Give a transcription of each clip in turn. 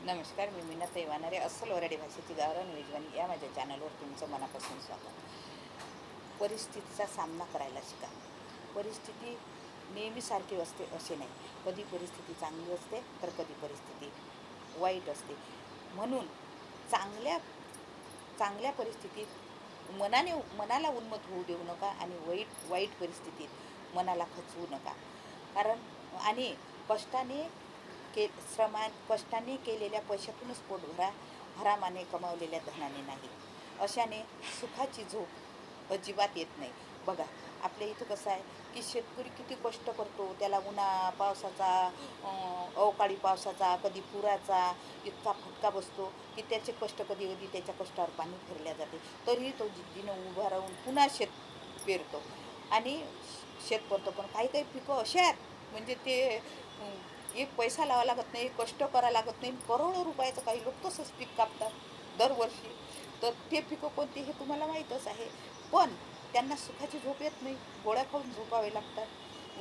नमस्कार, मी मीनाताई वानरे. अस्सल वऱ्हाडी भाषेची गावरान मेजवानी या माझ्या चॅनलवर तुमचं मनापासून स्वागत. परिस्थितीचा सामना करायला शिका. परिस्थिती नेहमीसारखी असते असे नाही. कधी परिस्थिती चांगली असते तर कधी परिस्थिती वाईट असते. म्हणून चांगल्या चांगल्या परिस्थितीत मनाला उन्मत्त होऊ देऊ नका आणि वाईट वाईट परिस्थितीत मनाला खचवू नका. कारण आणि कष्टाने कष्टाने केलेल्या पैशातूनच पोट भरा, हरामाने कमावलेल्या धनाने नाही. अशाने सुखाची झोप अजिबात येत नाही. बघा, आपल्या इथं कसं आहे की शेतकरी किती कष्ट करतो, त्याला उन्हा पावसाचा, अवकाळी पावसाचा, कधी पुराचा इतका फटका बसतो की त्याचे कष्ट कधी कधी त्याच्या कष्टावर पाणी फिरल्या जाते. तरीही तो जिद्दीनं उभा राहून पुन्हा शेत पेरतो आणि शेत करतो. पण काही काही पिकं असे आहेत म्हणजे ते एक पैसा लावा लागत नाही, कष्ट करा लागत नाही, करोडो रुपयाचं काही लोक तसंच पीक कापतात दरवर्षी. तर ते पिकं कोणते हे तुम्हाला माहीतच आहे. पण त्यांना सुखाची झोप येत नाही, गोळ्या खाऊन झोपावे लागतात,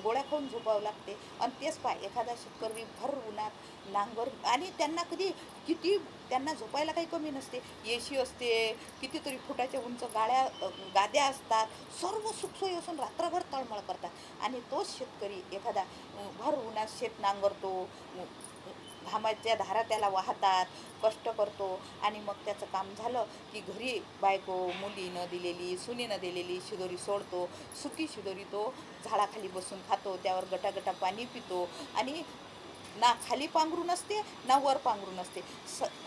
गोळ्या खाऊन झोपावं लागते. आणि तेच एखादा शेतकरी भर उन्हात नांगर, आणि त्यांना कधी किती त्यांना झोपायला काही कमी नसते. एसी असते, कितीतरी फुटाच्या उंच गाद्या असतात, सर्व सुखसोयी असून रात्रभर तळमळ करतात. आणि तोच शेतकरी एखादा भर उन्हात शेत नांगरतो, घामाच्या धारा त्याला वाहतात, कष्ट करतो आणि मग त्याचं काम झालं की घरी बायको मुलीनं दिलेली, सुनीनं दिलेली शिदोरी सोडतो. सुकी शिदोरी तो झाडाखाली बसून खातो, त्यावर गटागटा पाणी पितो आणि ना खाली पांघरून असते ना वर पांघरून असते.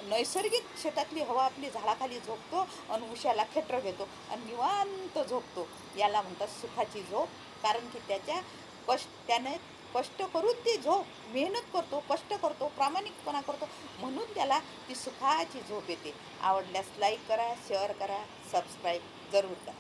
नैसर्गिक शेतातली हवा आपली झाडाखाली झोपतो आणि उशाला खेटर घेतो आणि निवांत झोपतो. याला म्हणतात सुखाची झोप. कारण की त्याने कष्ट करून ती झोप, मेहनत करतो, कष्ट करतो, प्रामाणिकपणा करतो, म्हणून त्याला ती सुखाची झोप येते. आवडल्यास लाईक करा, शेअर करा, सबस्क्राईब जरूर करा.